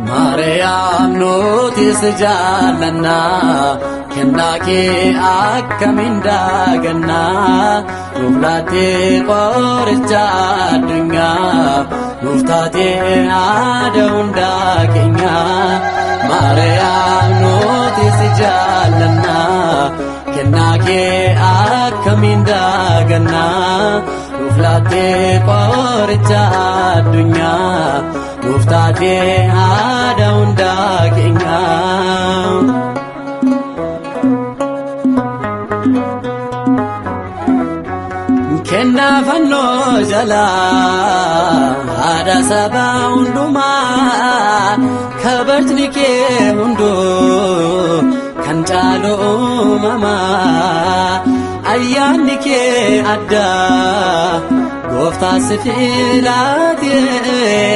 Maryam nutis jaallanna kennake akkaminda ganna nuuflaate qoricha addunyaa nuuftaate aada hunda keenya Maryam nutis jaallanna kennake akkaminda ganna nuuflaate qoricha addunyaa nuuftaate aada hunda keenya kenna fanno jala haadha saba hundumaa kabajni kee hundu kan caalu uumamaa ayyaanni kee addaa gooftaa si filaatee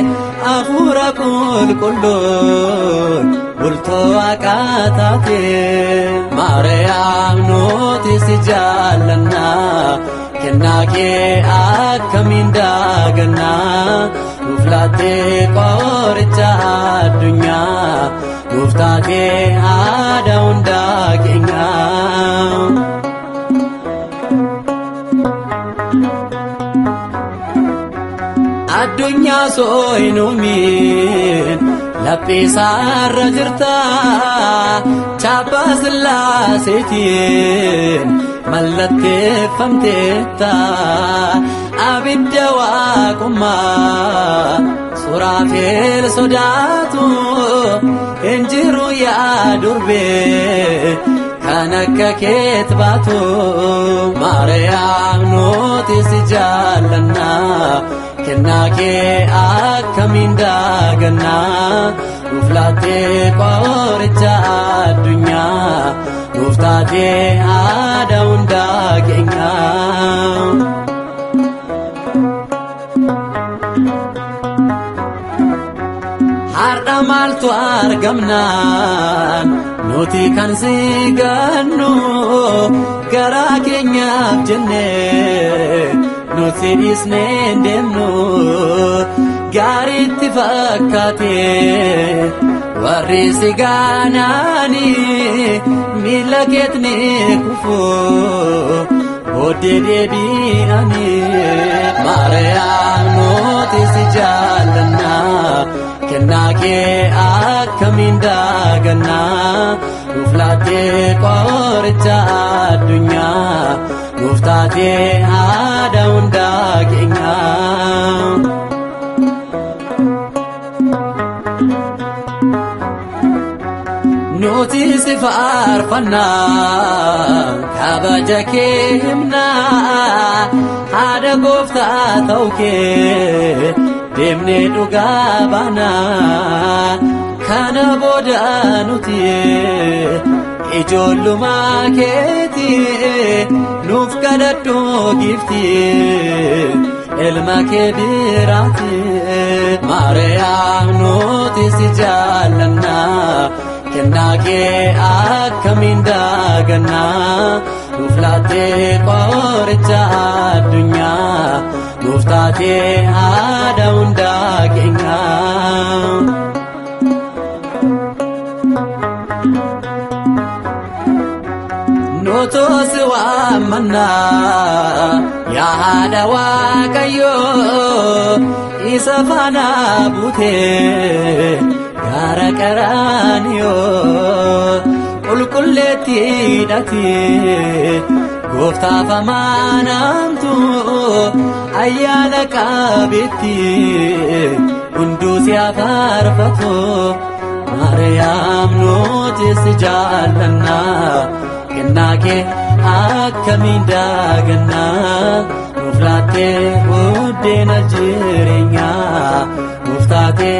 hafuura qulqulluun bultoo Waaqaa taatee Maariyaam nuti si jaallanna kennake akkaminda ganna nuuflaate qoricha addunyaa nuuftaate aada hunda keenya addunyaa sooyinuumiin laphisaarra jirta chaappaa Sillaaseetiin mallatteeffamteetta abidda waaqummaa Suraafeel sodaatu hin jiru yaa durbee kan akka keet baatu Maariyaam nuti si jaallanna kennake akkaminda ganna nuuflaate qoricha addunyaa nuuftaate aada hunda keenya har'a maaltu argamnaan nuti kan si gannu garaa keenyaaf jennee nuti dhiisnee deemnu gaariitti fakkaatee warri si gaanaani miila keetni kufu booddee deebi'ani Maariyaam nuti si jaallanna kennake akkaminda ganna nuuflaate qoricha addunyaa nuuftaate aada hunda keenya nuti si faarfanna kabaja kee himna haadha gooftaa ta'uu kee deemnee dhugaa baana kana booda nuti ijoollummaa keeti nuuf kadhadhu gifti ilma kee biraati Maariyaam nuti si jaallanna kennake akkaminda ganna nuuflaate qoricha addunyaa nuuftaate aada hunda keenya nuti si waammanna yaa haadha Waaqayyoo isa faana buutee gara Qaraaniyoo qulqulleetti hidhatee gooftaaf amaanamtu ayyaana qabeetti hunduu si faarfatu Maariyaam nuti si jaallanna kennake akkaminda ganna nuuflaate buddeena jireenyaa nuuftaate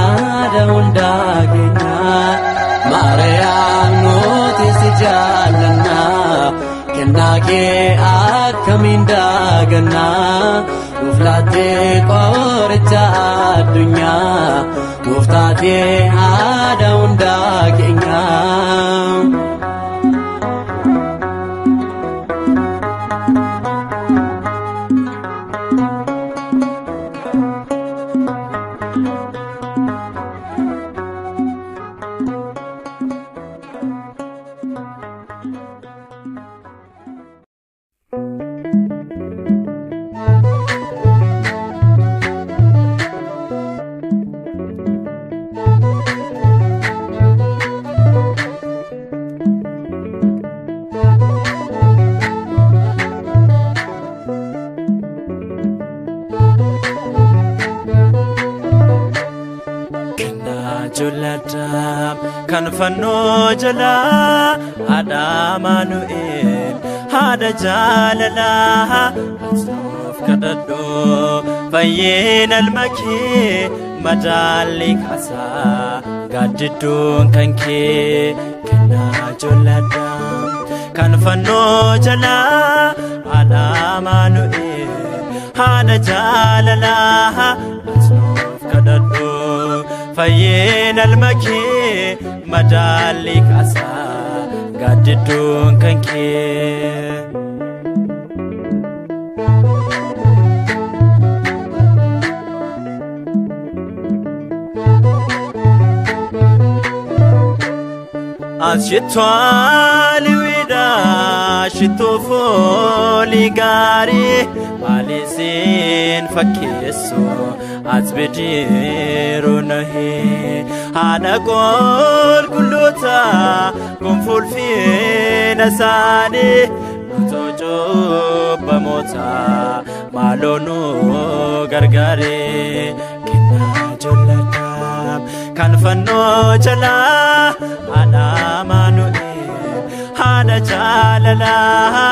aada hunda keenya Maariyaam nuti si jaallanna kennake akkaminda ganna nuuflaate qoricha Gooftaate haadha hundaa keenya. Kan fannoo jala Adamanu'el haadha jaalalaa Asoof kadhadhu fayyeen ilma kee madaalli kaasaa gaaddidduun kan kee kennaa jolladha. Kan fannoo jala Adamanu'el haadha jaalalaa Asoof kadhadhu fayyeen ilma kee madaalli kaasaa gaaddidduun kan kee. Ashitwa liwida shito foli gari malisin fakkesso asbediru nahi hana kol kulota kumfulfi nasani nutojo bamota malonu gargare kina jolata. Kan fannoo jala Adamanu'el haadha jaalalaa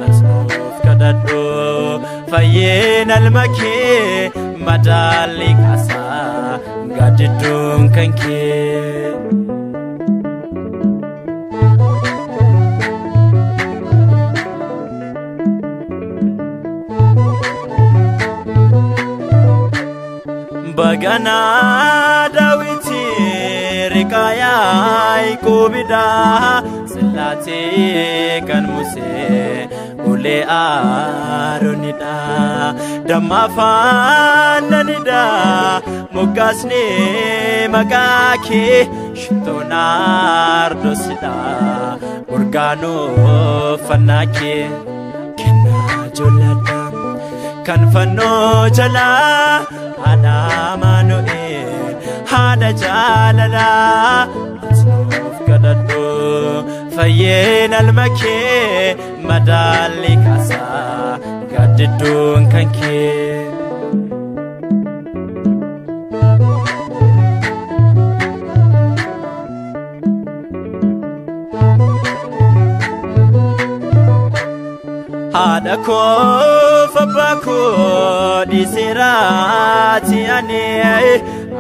Asoof kadhadhu fayyeen ilma kee madaalli kaasaa gaaddidduun kan kee. Bagana Dawiti rikaya ikubida silate kan Musee ule Aaronidha dammafaananidha mugasne magaki shitonaardosidha urgaano fannake kenna jolladha. Kan fannoo jala Adamanu'el haadha jaalalaa Asoof kadhadhu fayyeen ilma kee madaalli kaasaa gaaddidduun kan kee. Haadha koo abbaa koo dhiisiraati ani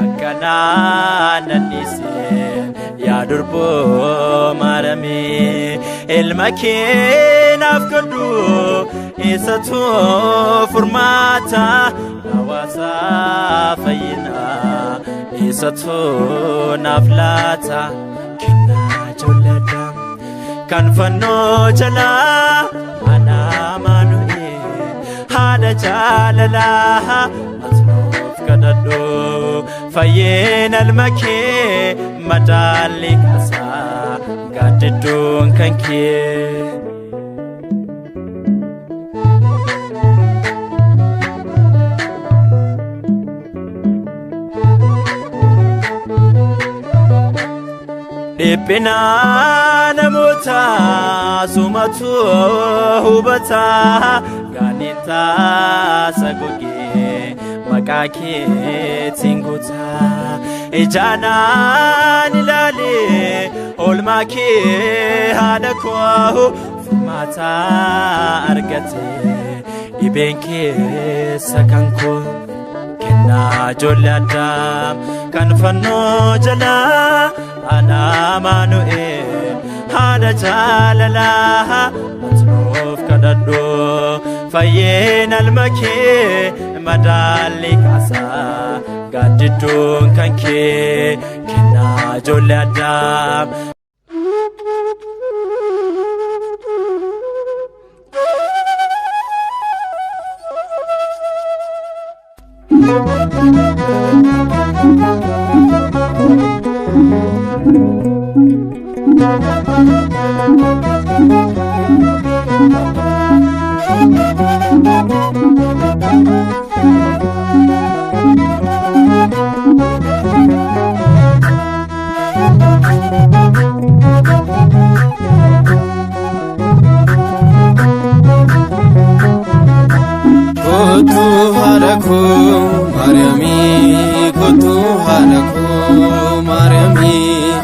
akkanaan nannisee yaa durboo maarame ilma kee naaf godhu eessattuu furmaata hawaasa fayyinaa eessattuu naaf laata kennaa jolladha. Kan fannoo jala Adamanu'el haadha jaalalaa Asoof kadhadhu fayyeen ilma kee madaalli kaasaa gaaddidduun kan kee. Dhiphina namoota sumatu hubata gaanitta sagogee maqaa keetiin guuta ijaanaan ilaalee oolmaa kee haadha koo furmaata argate dhibeen keessa kan koo kennaa jolladha. Kan fannoo jala Adamanu'el haadha jaalalaa Asoof kadhadhu fayyeen ilma kee madaalli kaasaa gaaddidduun kan kee kennaa ijoollee Addaam. Kotu haraku Mariami, kotu haraku Mariami,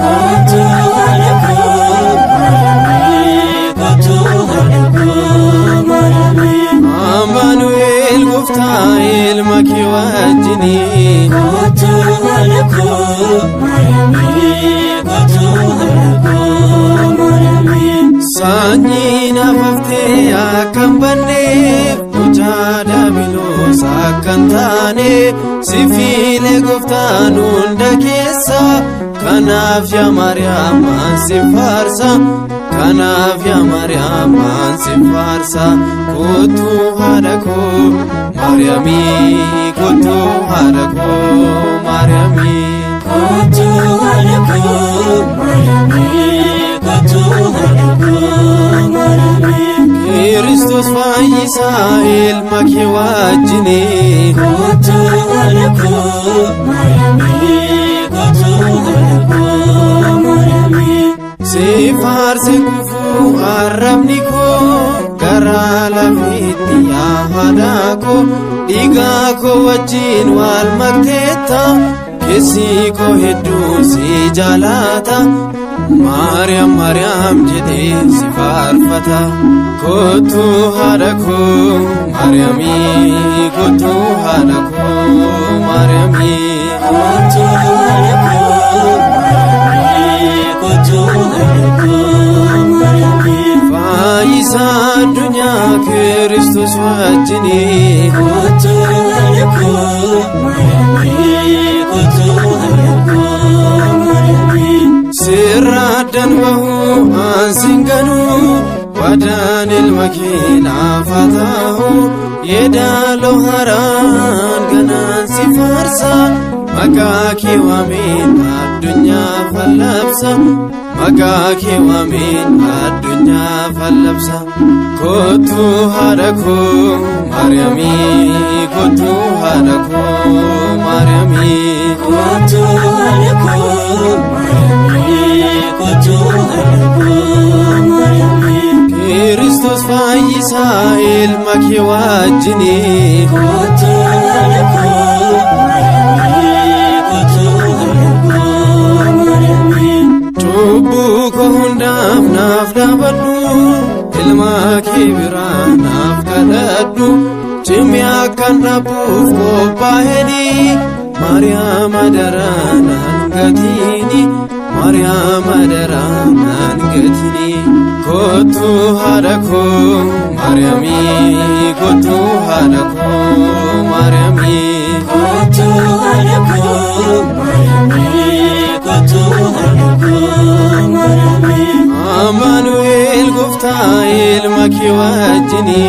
kotu haraku Mariami, kotu haraku Mariami. Amanuel Goftail maki wajini, kotu haraku Mariami, kotu haraku Mariami. Sanyi nafafte akambane. Jada bilos akantane sifile goftaan hunda keessa kanaaf yaa Maariyaam si faarsa kanaaf yaa Maariyaam si faarsa kottu haadha koo Maariyaami kottu haadha koo Maariyaami kottu haadha koo Maariyaami kottu haadha koo Maariyaami. Kristos fayyisaa ilma kee wajjini kottu haadha koo Maariyaami kottu haadha koo Maariyaami. Si faarse gufuu arrabni koo garaa lafiitti yaa haadha koo dhiigaa koo wajjin wal makteetta keessi koo hedduu si jaalata. Maariyaam Maariyaam jedhee si faarfata kottu haadha koo Maariyaami kottu haadha koo Maariyaami kottu haadha koo Maariyaami kottu haadha koo Maariyaami. Fayyisaa addunyaa Kristos wajjini kottu haadha koo Maariyaami kottu haadha koo Maariyaami. Sirraadhaan bahuu aansin ganuu waadaan ilma kee naaf haa ta'u yeedaloo haraan ganaan si faarsa maqaa kee waameen addunyaa fallabsa maqaa kee waameen addunyaa fallabsa kottu haadha koo Maariyaami kottu haadha koo Maariyaami kottu haadha koo Maariyaami kottu haadha koo Maariyaami. Kristos fayyisaa ilma kee wajjini kottu haadha koo Maariyaami kottu haadha koo Maariyaami. Cubbuu koo hundaaf naaf dhaabadhu ilma kee biraa naaf kadhadhu cimee akkan dhabuuf qophaa'eni Maariyaam adaraa naan gatiini Maariyaam adaraa naan gatiini kottu haadha koo Maariyaami kottu haadha koo Maariyaami kottu haadha koo Maariyaami kottu haadha koo Maariyaami. Amanuel Goftaa ilma kee wajjini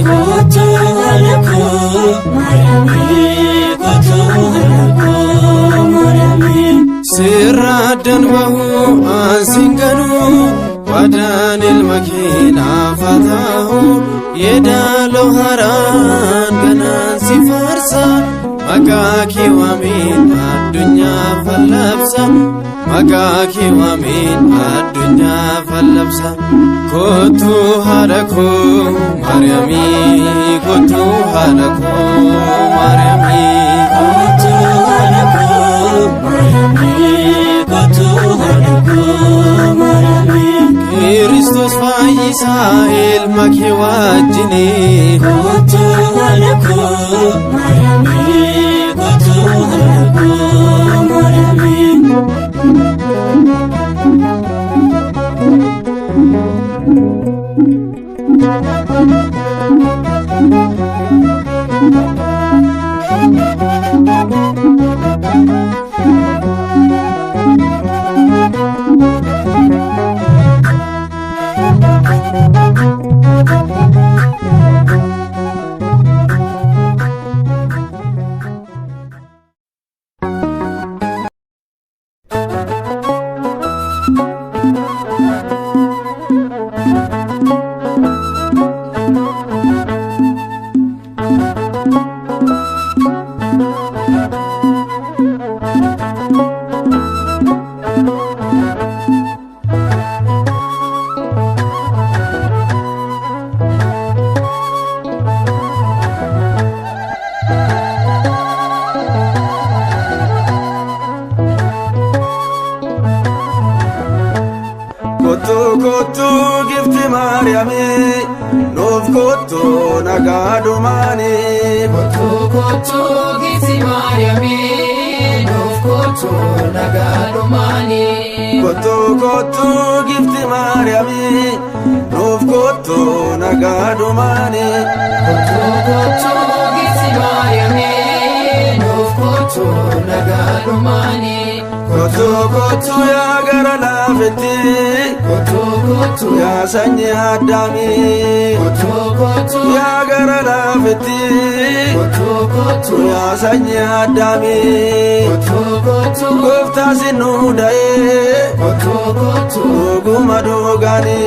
kottu haadha koo Maariyaami kottu haadha koo Maariyaami. Sirraadhaan bahuu aansin ganuu waadaan ilma kee naaf haa ta'u yeedaloo haraan ganaan si faarsa maqaa kee waameen addunyaa fallabsa maqaa kee waameen addunyaa fallabsa kottu haadha koo Maariyaami kottu haadha koo Maariyaami kottu haadha koo Maariyaami kottu haadha koo Maariyaami. Kristos fayyisaa ilma kee wajjini kottu haadha koo Maariyaami kottu haadha koo Maariyaami. kottu gifti Maariyaami nuuf kottu nagaadumaani. Kottu gifti Maariyaami nuuf kottu nagaadumaani. Kottu gifti Maariyaami nuuf kottu nagaadumaani. Kottu gifti Maariyaami nuuf kottu nagaadumaani. Kottu yaa gara laafetti Kottu yaa sanyii Addaami. kottu yaa gara laafetti kottu yaa sanyii Addaami. kottu Gooftaa sinuu da'ee kottu dhuguma dhugaani.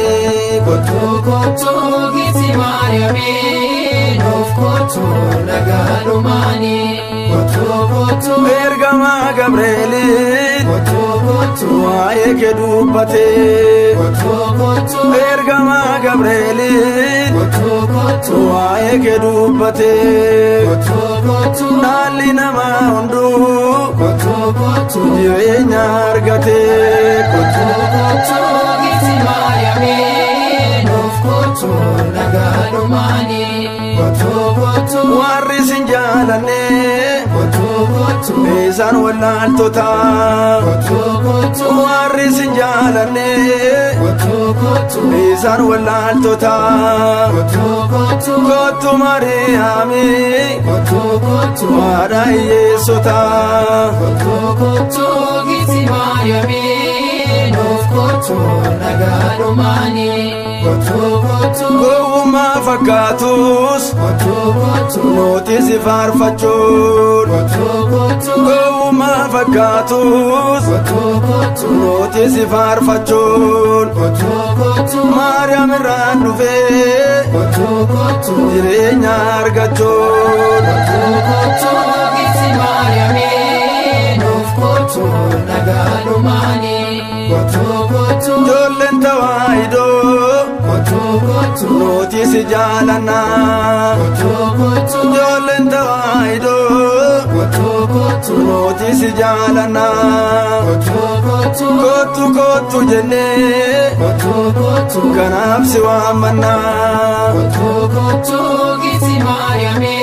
kottu gifti Maariyaami nuuf kottu nagaadumaani. Kottu Ergamaa Gabreeliin kottu waa'ee kee dubbate. kottu Ergamaa Gabreeliin kottu waa'ee kee dubbate. kottu Dhaalli namaa hunduu kottu jireenya argate. kottu gifti Maariyaami nuuf kottu nagaadumaani. Kottu Warri sin jaalanne kottu isaan wallaaltota. kottu Warri sin jaalanne kottu isaan wallaaltota. kottu Kottu Maariyaami kottu haadha hiyyeessota. kottu gifti Maariyaami nuuf kottu nagaadumaani. Kottu Gowwummaa fakkaatus kottu nuti si faarfachuun. kottu Gowwummaa fakkaatus kottu nuti si faarfachuun. kottu Maariyaam irraan dhufee kottu jireenya argachuun. kottu gifti Maariyaami nuuf kottu nagaadumaani. Kottu Ijoolleen tawaahidoo kottu nuti si jaalanna. kottu Ijoolleen tawaahidoo kottu nuti si jaalanna. Kottu jennee kottu kanaaf si waammanna. kottu gifti Maariyaami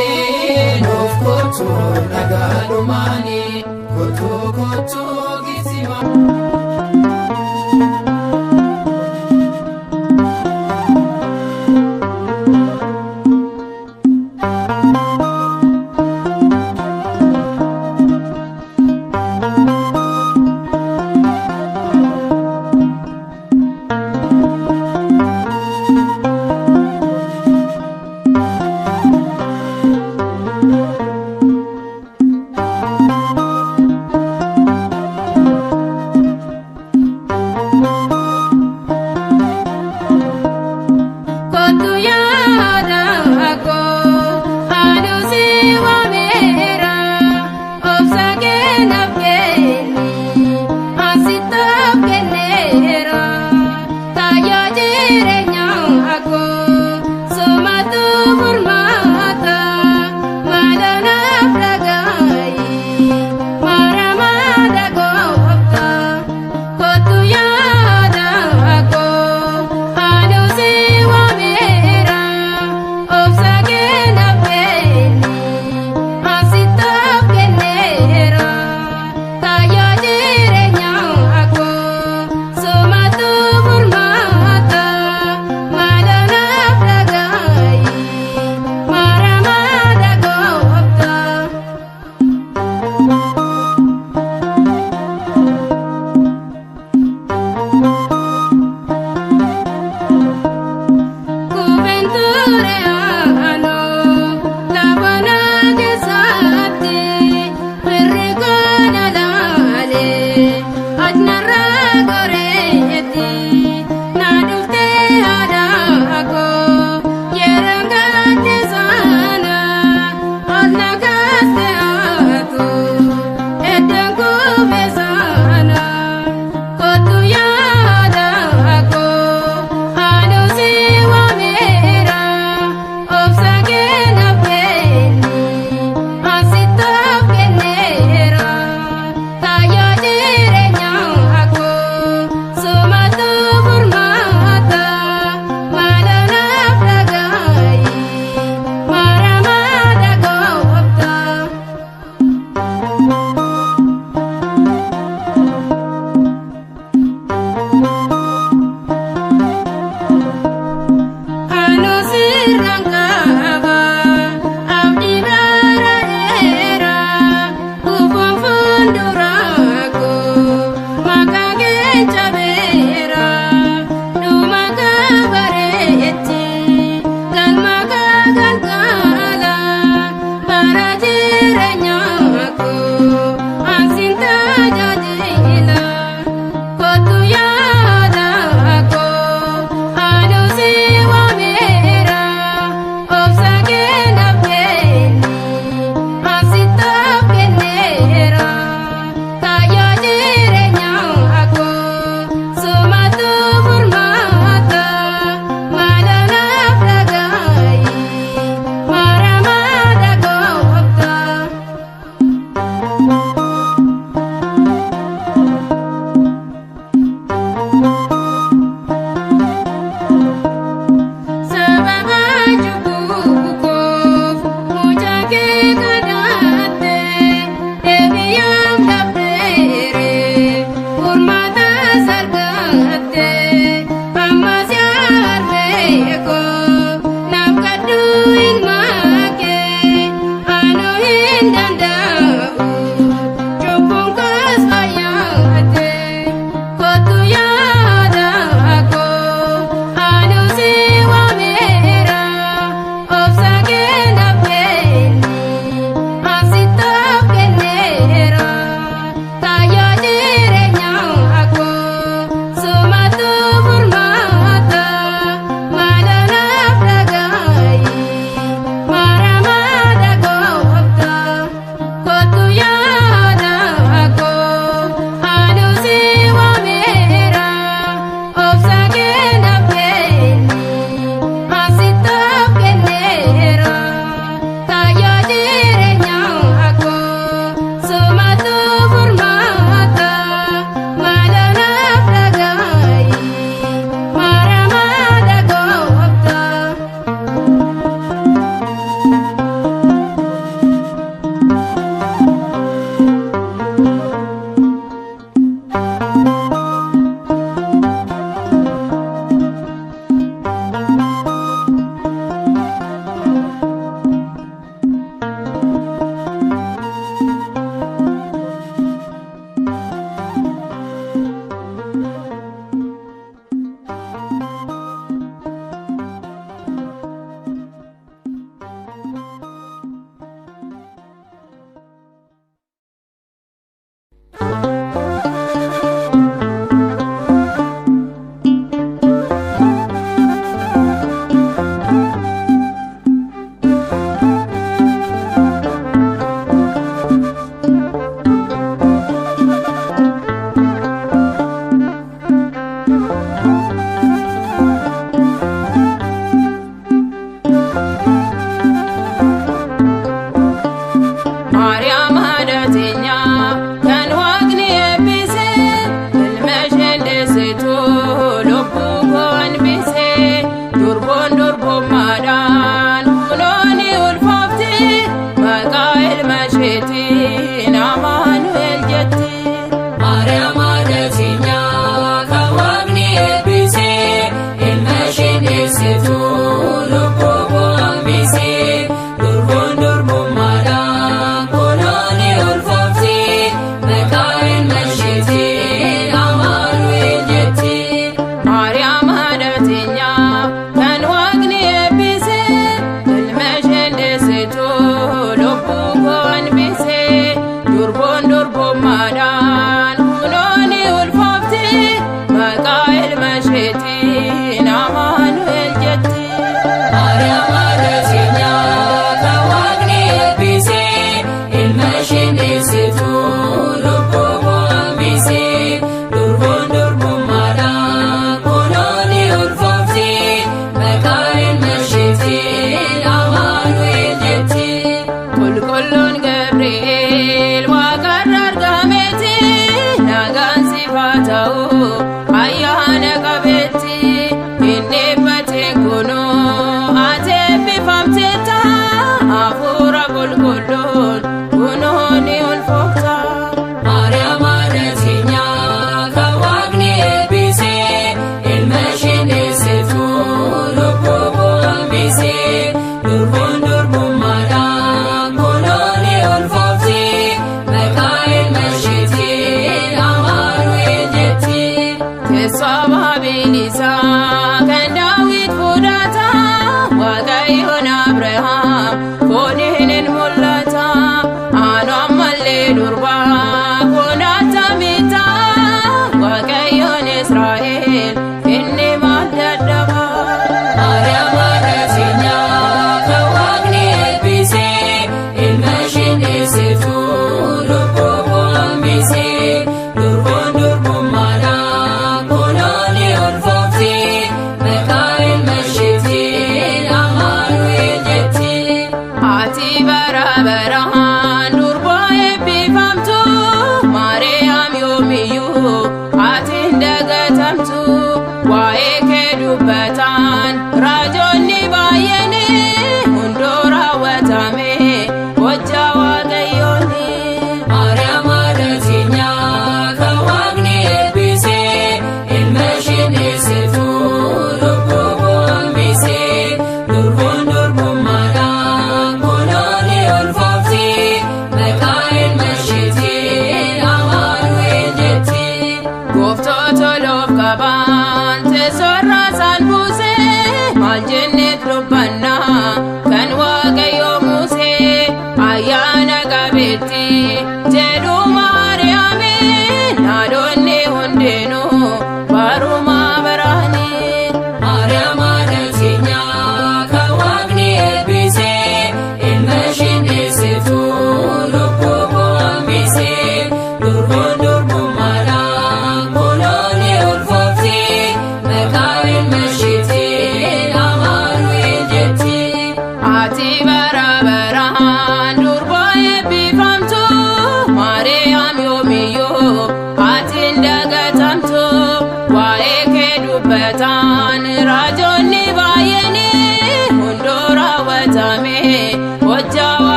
nuuf kottu nagaadumaani. Kottu gifti Maariyaami.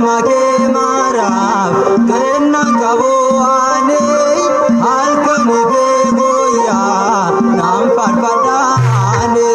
ilma kee maaraaf kennaa qabu ani halkanii fi guyyaa naan faarfadha ani.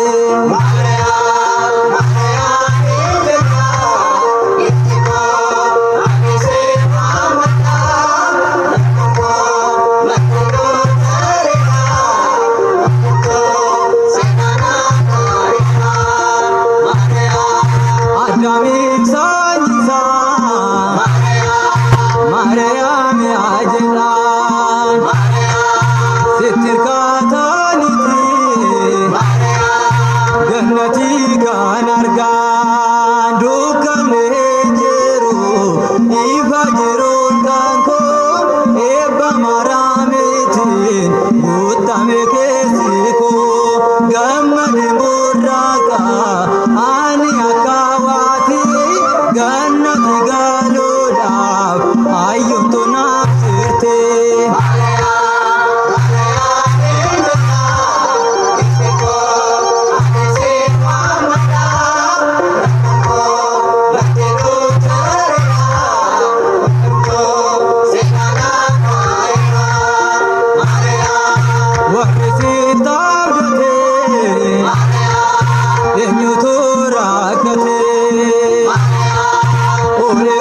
Ore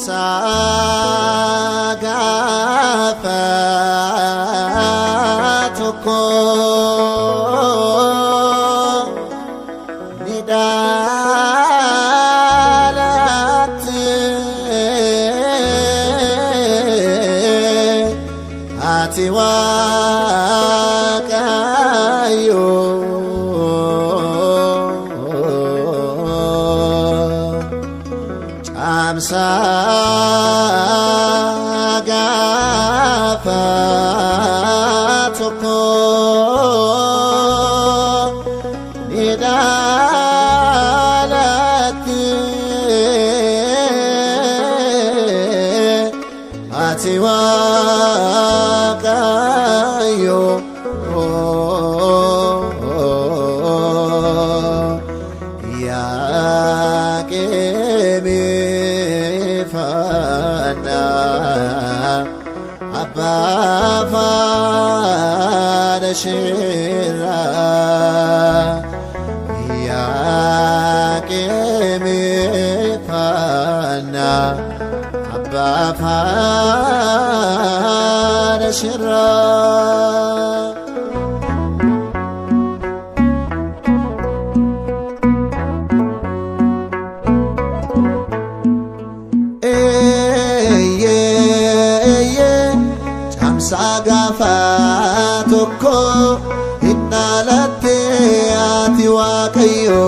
Saagafatoko nidalate ati Waaqayyo Saagafatoko nidalate ati Waaqayyo yakemifana Abba Fadashira yakemifana Abba Fadashira Saagafatoko nidalate ati Waaqayyo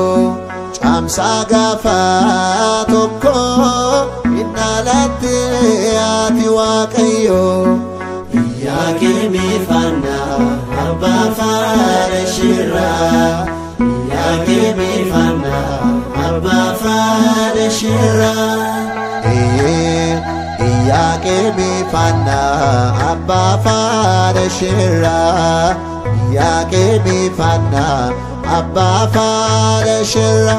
Saagafatoko nidalate ati Waaqayyo yakemifana Abba Fadashira yakemifana Abba Fadashira yakemifana Abba Fadashira yakemifana Abba Fadashira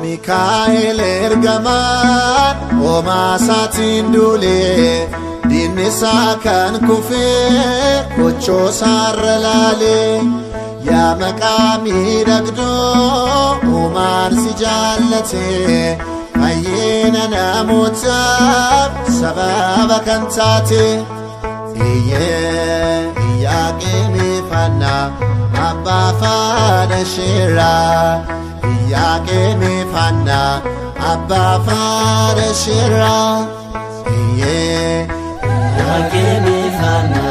Mikael ergaman omasatin dule dinisa kan kufe kocho sarlale ya maqami dagdo oman sijallate ayyena namutab sababa kantate yakemifana Abba Fadashira yakemifana Abba Fadashira yakemifana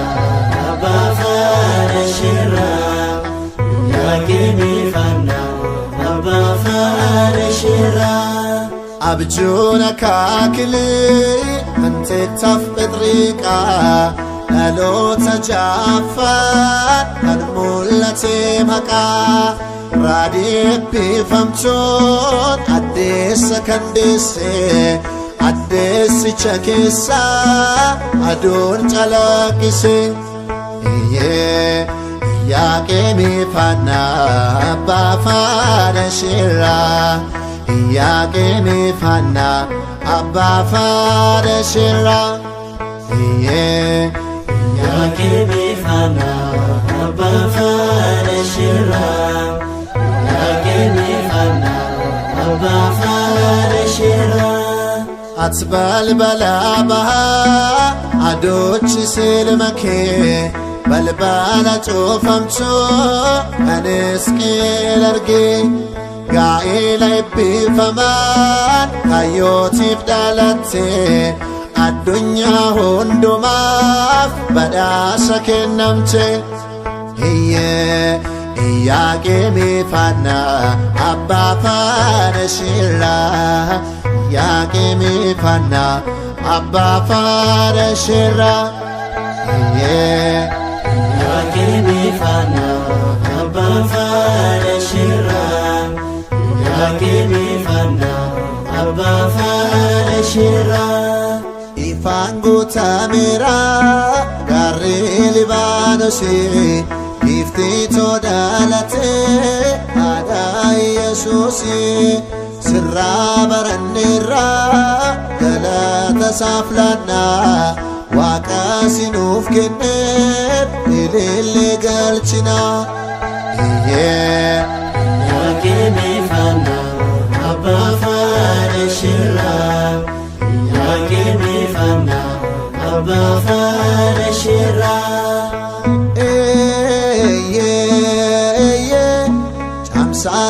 Abba Fadashira yakemifana Abba Fadashira abjuna kakli ante tafqidrika nalota jaffan almulati maqa radibbi famchon addis kandise addis chakisa adun chalakise yakemifana Abba Fadashira yakemifana Abba Fadashira yakemifana Abba Fadashira yakemifana Abba Fadashira ati balbala bahaa adochi silmakee balbala cuufamtuu anis qeel argee gaa'ela eebbifamaan kayyootiif dhalattee addunyaa hundumaaf badhaasa kennamte. Iyyaqeemii faannaa abbaa faana shirraa Iyyaqeemii faannaa abbaa faana shirraa Iyyaqeemii faannaa abbaa faana shirraa Iyyaqeemii faannaa abbaa faana shirraa Ifaan guutameera gaarri Libaanoosii Iftii todaalatee aadaa Yesuusii sirraa baranneerraa galata isaaf laannaa Waaqa sinuuf kenneef ilillee galchinaa. Iyyaqeemii faannaa abbaa faana shirraa Iyyaqeemii faannaa abbaa faana shirraa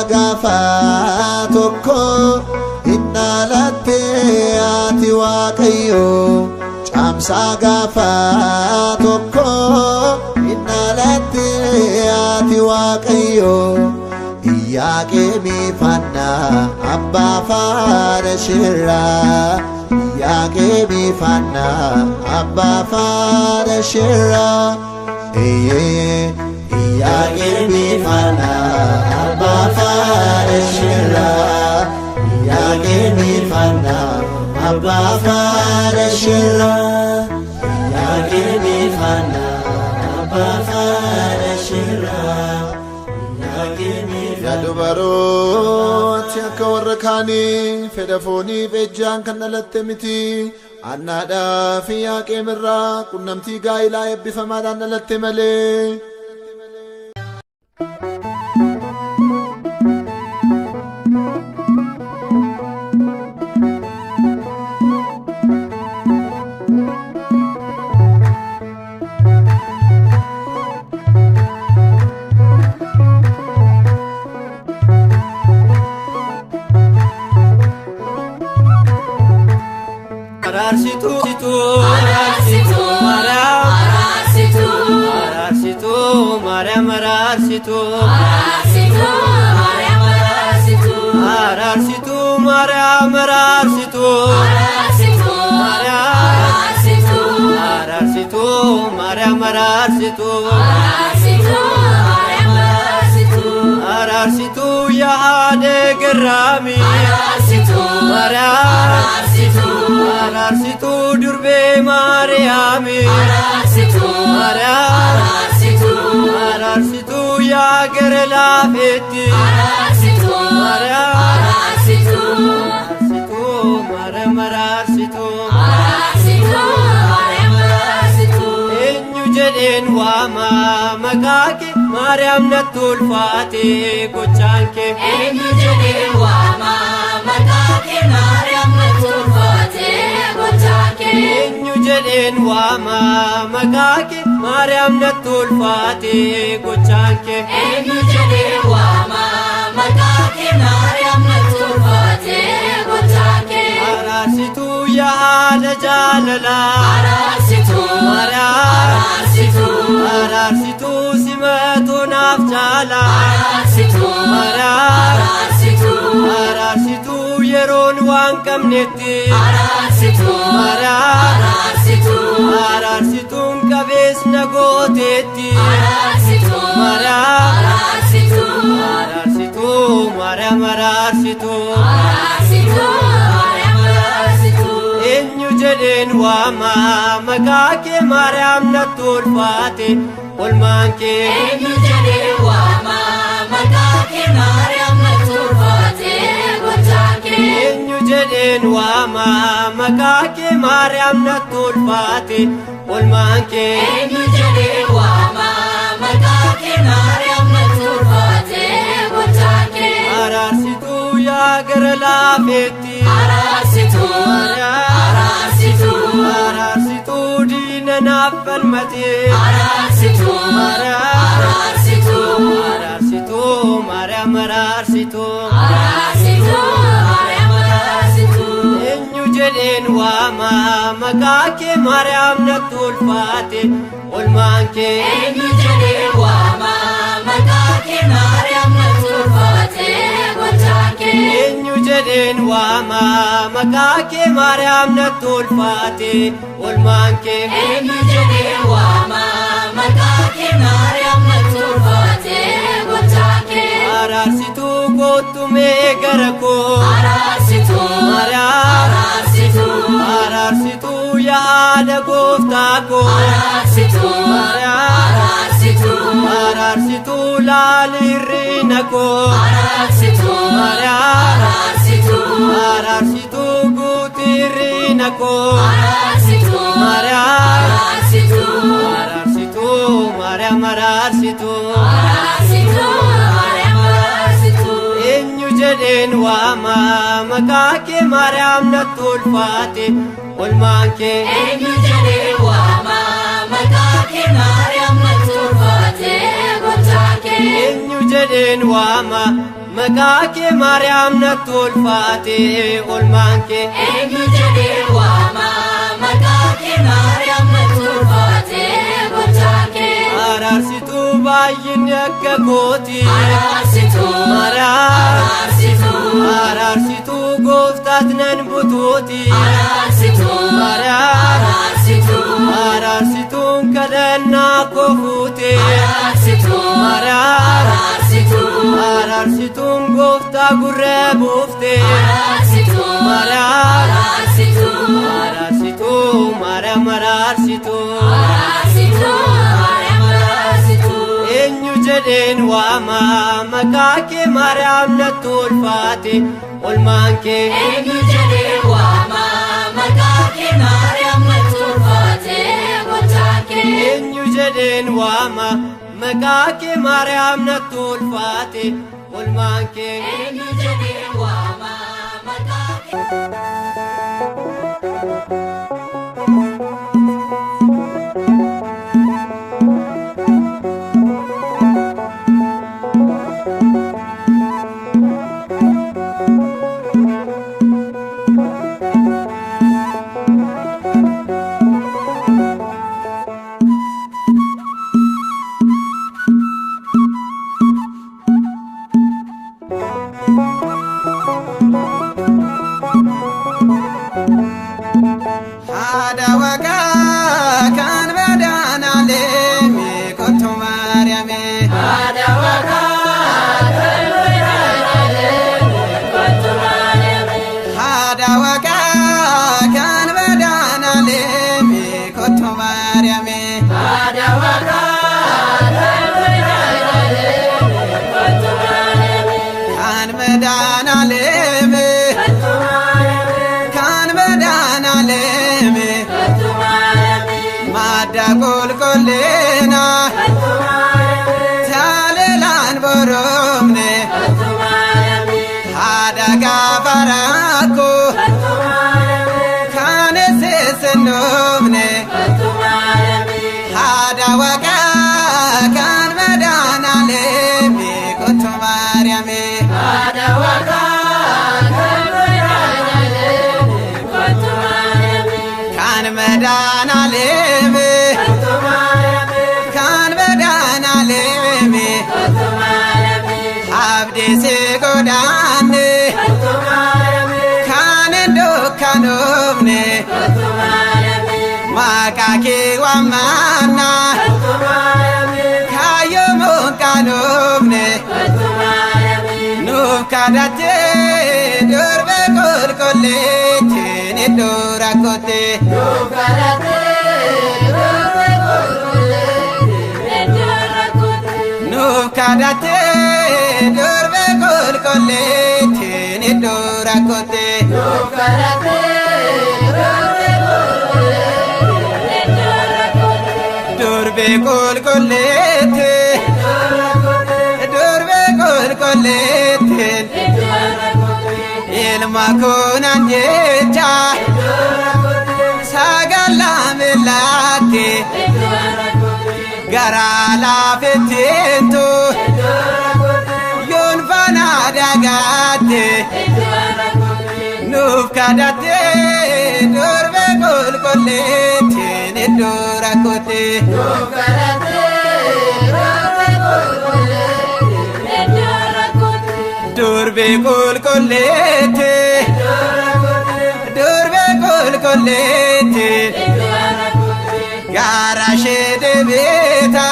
Gaafa tokko hin dhalatte ati Waaqayyo caamsaa gaafa tokko hin dhalatte ati Waaqayyo Iyyaqeemii faannaa abbaa faana shirraa Iyyaqeemii faannaa abbaa faana shirraa Iyyaqeemii faannaa abbaa faana shirraa Iyyaqeemii faannaa abbaa faana shirraa Iyyaqeemii faannaa abbaa faana shirraa Yaa dubarooti akka warra kaanii fedha fooniif ejjaan kan dhalatte miti annaadhaaf Iyyaqeemirraa qunnamtii gaa'ilaa eebbifamaadhaan dhalatte malee. Ararsitu yaade garami Ararsitu durbe Mariami Ararsitu ya gerela feti Ararsitu Enyu jedhen wama makake Mariam natulfate gochanke Enyu jedhen wama makake Mariam natulfate gochanke Enyu jedhen wama makake Mariam natulfate gochanke Enyu jedhen wama makake Mariam natulfate gochanke Ararsitu yaada jaalala Ararsitu simatu naaf jaala Ararsitu yeroon waan qabnetti Ararsituun qabees na gooteetti Ararsitu Mariam ararsitu Enyu jedhen wama makake Mariam natulfate olmanke Enyu jedhen wama makake Mariam natulfate gochanke Enyu jedhen wama makake Mariam natulfate olmanke Enyu jedhen wama makake Mariam natulfate gochanke Ararsitu ya gara laafetti Ararsitu Ararsitu Ararsitu dina nafal mati Ararsitu Ararsitu Ararsitu Maryam Ararsitu Ararsitu Maryam Ararsitu Enyu jedhen wama makake Maryam natulfate olmanke Enyu jedhen wama makake Maryam natulfate golchake Enyu jedhen wama makake Maryam natulfate olmanke Enyu jedhen wama makake Maryam natulfate golchake Ararsitu gotume garako Ararsitu Ararsitu Ararsitu yaada goftako Ararsitu Ararsitu Ararsitu lalirrinako Ararsitu Ararsitu Ararsitu gutirrinako Ararsitu Ararsitu Ararsitu Maryam Ararsitu Ararsitu Maryam Ararsitu Enyu jedhen wama makake Maryam natulfate olmanke Enyu jedhen wama makake Maryam natulfate golchake Enyu jedhen wama makake Maryam natulfate olmanke Enyu jedhen wama makake Maryam natulfate golchake Ararsitu baay'inni akka kooti Ararsitu Ararsitu Ararsitu gooftaat nan butuuti Ararsitu Ararsitu Ararsituun kadhannaa koo fuute Ararsitu Ararsitu Ararsituun gooftaa gurree buufte Ararsitu Ararsitu Ararsitu Maryam Ararsitu Ararsitu Maryam Ararsitu Enyu jedhen wama makake Maryam natulfate olmanke Enyu jedhen wama makake Maryam natulfate golchake Enyu jedhen wama makake Maryam natulfate olmanke Enyu jedhen wama makake Haada waaqaa kan badhaadhalee kottu Maariyaame. Haada waaqaa kan badhaadhalee kottu Maariyaame. Haada waaqaa kan badhaadhalee kottu Maariyaame. Haada waaqaa kan badhaadhalee kottu Maariyaame. Kan badhaadhalee Kottu Maariyaame. kan badhaadhalee Kottu Maariyaame. madda qulqullina Kottu Maariyaame. jaalalaan boromne Kottu Maariyaame. haada gaafa rakkoo Kottu Maariyaame. kan seessennoofne Kottu Maariyaame. haada waaqaa kan badhaadhalee kottu Maariyaame. Haada waaqaa kan badhaadhalee kottu Maariyaame. Kan badhaadhalee Kottu Maariyaame. kan badhaadhalee Kottu Maariyaame. abdiisi godhaanne Kottu Maariyaame. kan hin dukkanoofne Kottu Maariyaame. maqaa kee waammanna Kottu Maariyaame. kaayyoo mukkanoofne Kottu Maariyaame. nuuf kadhattee durbe qulqulleettiin iddoo rakkotte Nuuf kadhattee durbe qulqulleettiin iddoo rakkotte. nuuf kadhattee durbe qulqulleettiin iddoo rakkotte Nuuf kadhattee durbe qulqulleettiin iddoo rakkotte. durbe qulqulleette Iddoo rakkotte. durbe qulqulleettiin Iddoo rakkotte. ilma Akkuma kunan jecha sagala milaate gara laafetteetu yoon fana dagaate nuuf kadhatte durbe qulqulleettiin iddoo rakkote nuuf kadhatte durbe qulqulleettiin iddoo rakkote durbe qulqulleette durbe qulqulleette gara shede beeta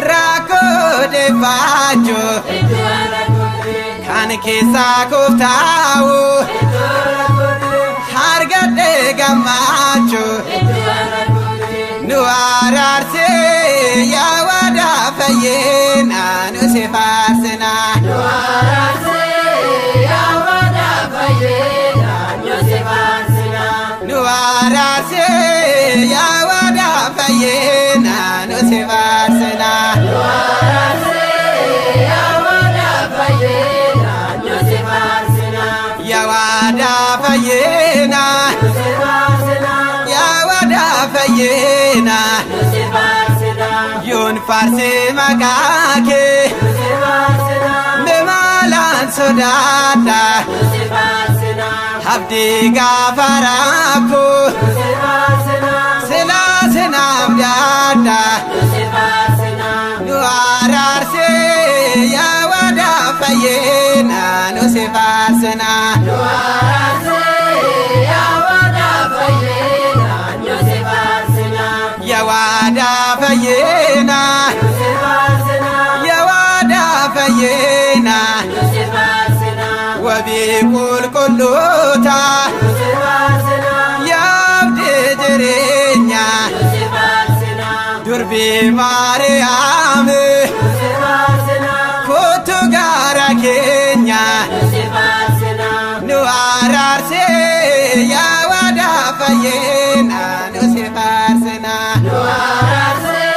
rakkoo deeffaacho kan keessaa kooftaa'u hargadhe gammaacho nu araarsee yaa waadaa fayyeena nu si faarsina nu araarsee yaa waadaa fayyeena nu si faarsina nu araarsee yaa waadaa fayyeena nu si faarsina nu araarsee yaa waadaa fayyeena nu si faarsina yaa waadaa fayyeena nu si faarsina yaa waadaa fayyeena nu si faarsina yoon faarsee maqaa kee nu si faarsina maalaan sodaadha nu si faarsina abdii gaafa rakkoo nu si faarsina silaa sinaaf yaadda nu si faarsina nu araarsee yaa waadaa fayyeena nu si faarsina nu araarsee yaa waadaa fayyeena nu si faarsina yaa waadaa fayyeena nu si faarsina yaa waadaa fayyeena nu si faarsina wabii qulqulloota nu si faarsina yaabdee jireenya nu si faarsina durbii maariyaame nu si faarsina kootu gaara keenya nu si faarsina nu araarsee yaa waadaa fayyeena nu si faarsina nu araarsee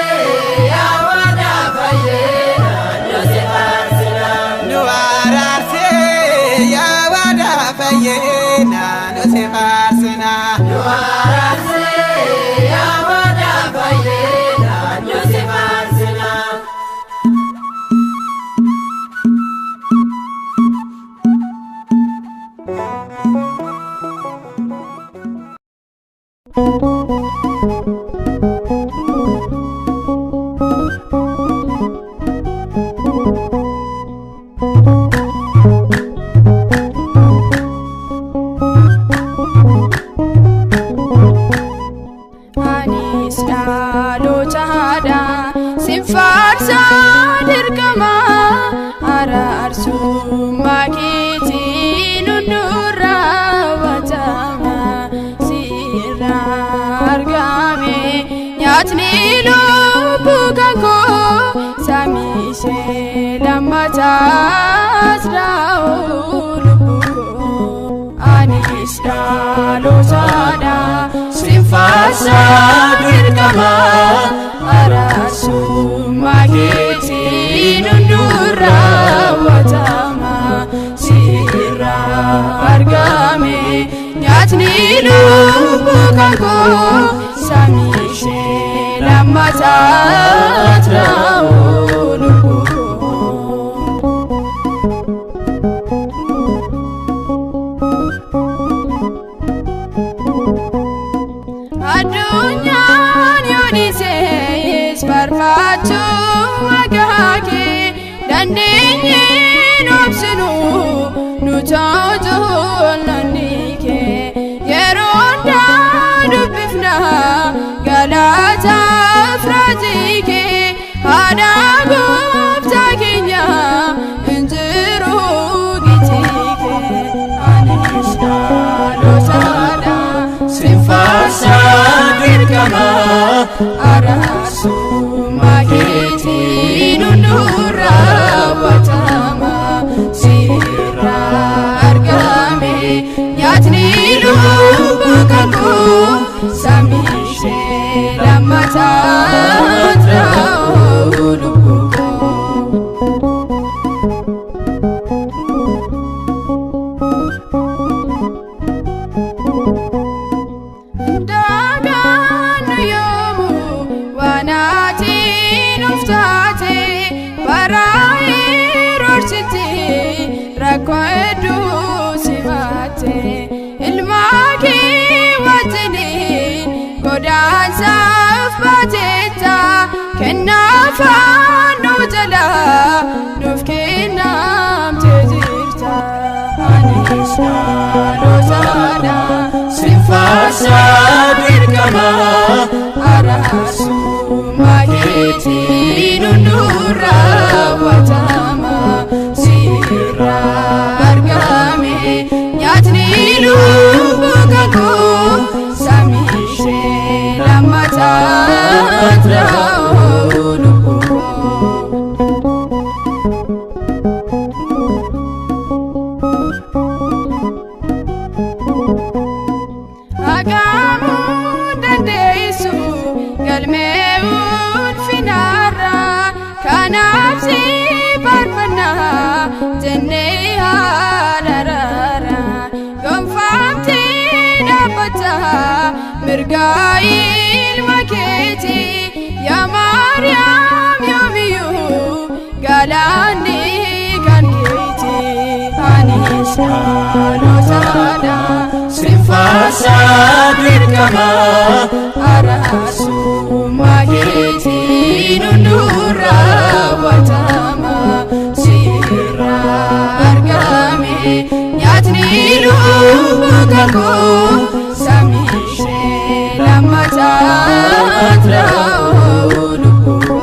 yaa waadaa fayyeena nu si faarsina nu araarsee yaa waadaa fayyeena nu si faarsina nu araarsee yaa waadaa fayyeena nu si faarsina Anis dhaloota haadhaa sin faarsaa dirqama araarsummaa keetiin hundurraa watama sirraa argame nyaatni lubbuu kakoo samishee lammataas raa'uu lubbuu koo anis dhaloota haadhaa sin faarsaa dirqama araarsummaa keetiin hundurraa watama sirraa argame nyaatni lubbuu kakoo samishee lammataas raa'uu lubbuu koo. Addunyaan yoonisees barbaachuu maqaa kee dandeenyeen obsinu nu ta'utu nanni kee yeroo hundaa dubbifna galaataaf raatii kee haadha gooftaa keenya hin jiru gitii kee anis dhaloota haadhaa sin faarsaa dirqama araarsummaa keetiin hundurraa watama sirraa argame nyaatni lubbuu kakuu samishee lammataas raa'uu lubbuu koo. araarsumaa keetiin hundurra raawwatama sirraa argame nyaatni lubbuu kakuu samishee lammataa traa'oo lubbuu. Mirgail maketi ya Maryam yomiyu galani kan kiti anisha no sada sifasa dirkama arasu maketi nundura watama sirra argame nyatni lubukaku lammataa traa'oo lubbuu.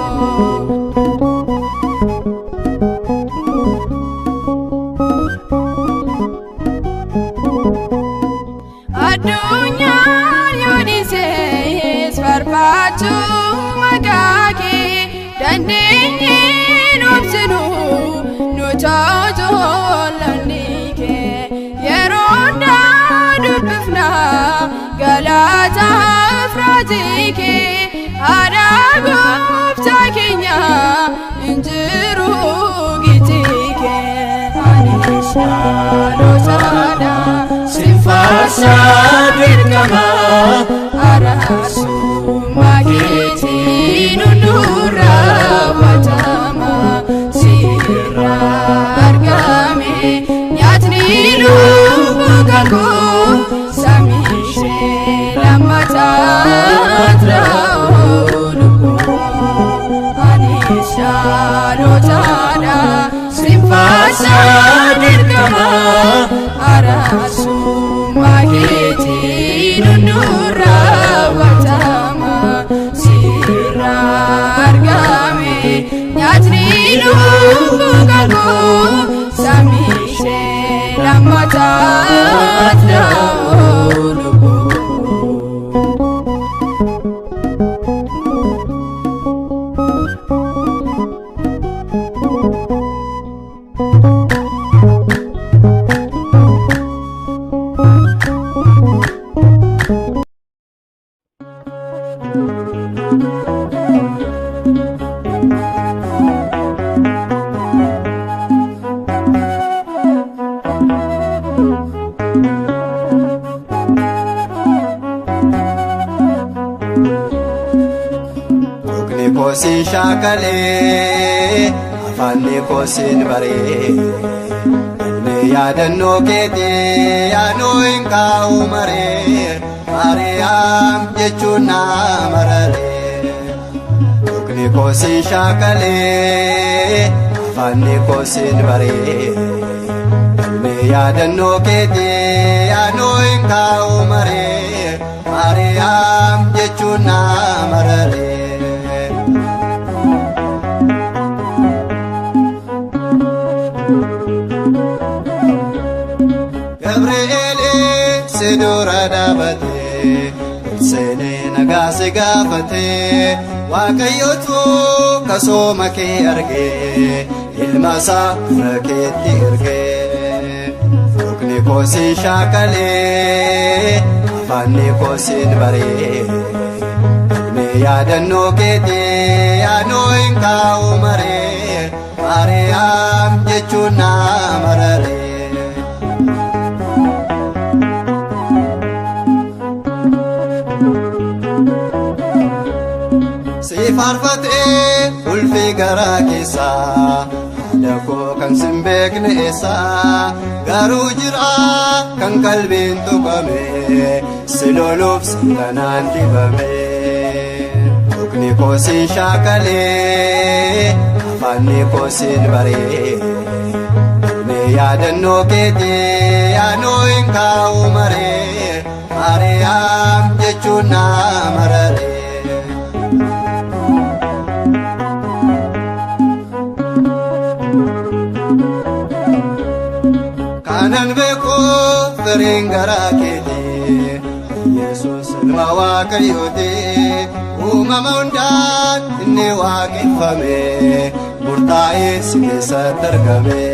Addunyaan yoo dhiisees farfaachuu maqaa kee dandeenyee obsinu nu tollanni kee yeroo hundaa dubbifnaa galata fraatike haadha gooftaa keenya injiru gitike anisha losaadha sinfaasa dirqama araarsumaa keetiin hundurra raawwatama sirraa argame nyaatni lubbuu kakuu samishee lammataa traa'oo lubbuu. Anisha lotaadha sinfaasa dirqama araarsumaa keetiin hundurra raawwatama sirraa argame nyaatni lubbuu kakuu samishee lammataa traa'oo lubbuu. Kosin shakale afanni kosin bare me yadanno kete yano inka umare Maryam jechuna marare ukni kosin shakale afanni kosin bare me yadanno kete yano inka umare Maryam jechuna marare Sidura dabate sene nagase gafate waaqayyotu kasoma ke arge ilmasa raketti erge ukni kosi shakale afanni kosin bare me yadanno kete yano inka umare Maryam jechuna marare Farfate ulfi gara kesa dako kan simbekne esa garu jira kan kalbin tukame siloluf singanan dibame ukni kosin shakale afanni kosin bare me yadanno kete yano inka umare Maryam jechuna marare Ijoolleen garaa keetii Yesuus ilma Waaqayyooti uumama hundaan inni waaqeffame murtaa'ee si keessatti argame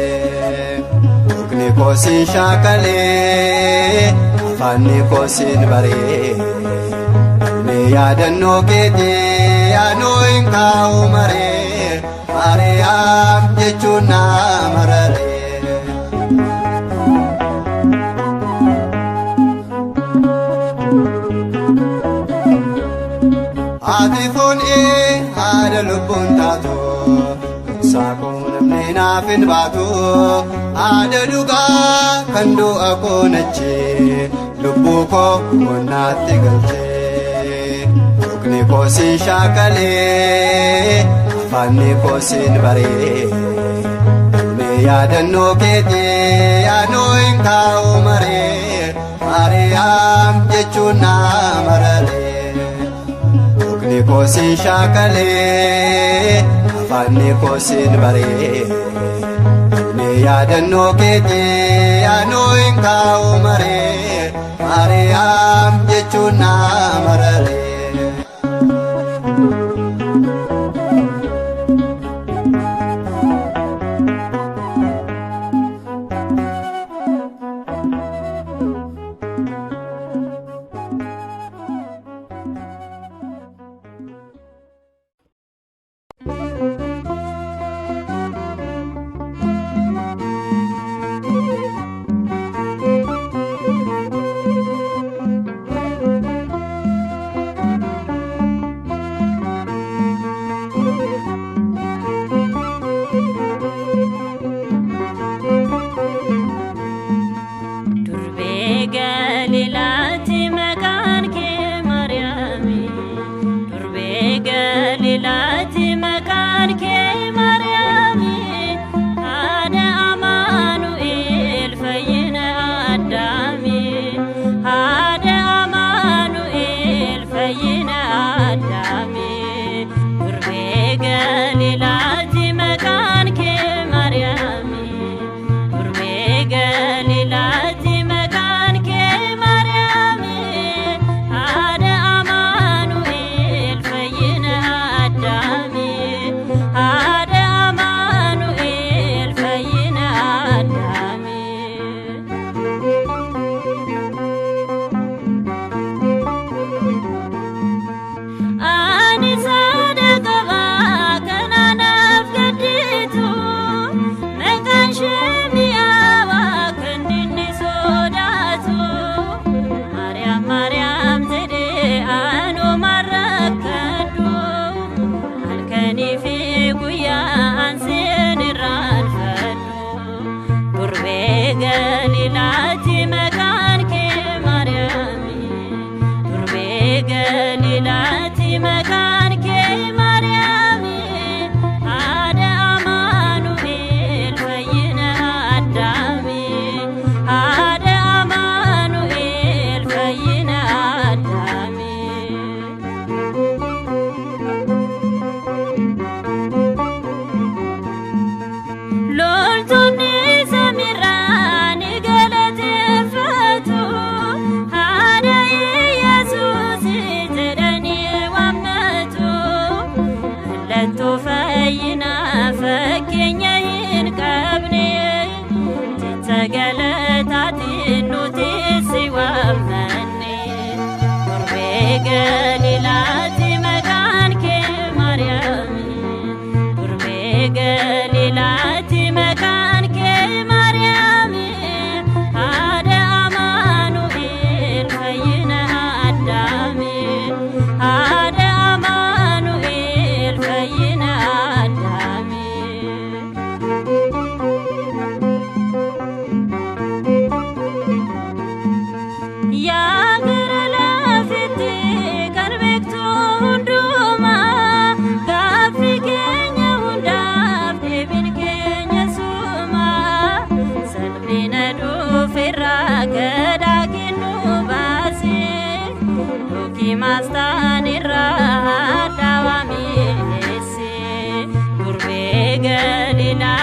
Mukni koo siin shaakalee afaanni koo siin baree Mee yaadannoo keetii yaanoo hin kaa'u maree Maariyaam jechuun naa mararee Ati foonii haadha lubbuun taatu Saakuu namni naaf hin baatu Haadha dhugaa kan du'a koo nachi Lubbuu koo wannaatti galche Mukni koo siin shaakalee Afaanni koo siin baree Mee yaadannoo keetii yaanoo hin kaa'u maree Maariyaam jechuun naa mararee Mukni koo siin shaakalee afaanni koo siin baree Mee yaadannoo keetii yaanoo hin kaa'u maree Maariyaam jechuun naa mararee Mastan irra dawami ese gurbe galila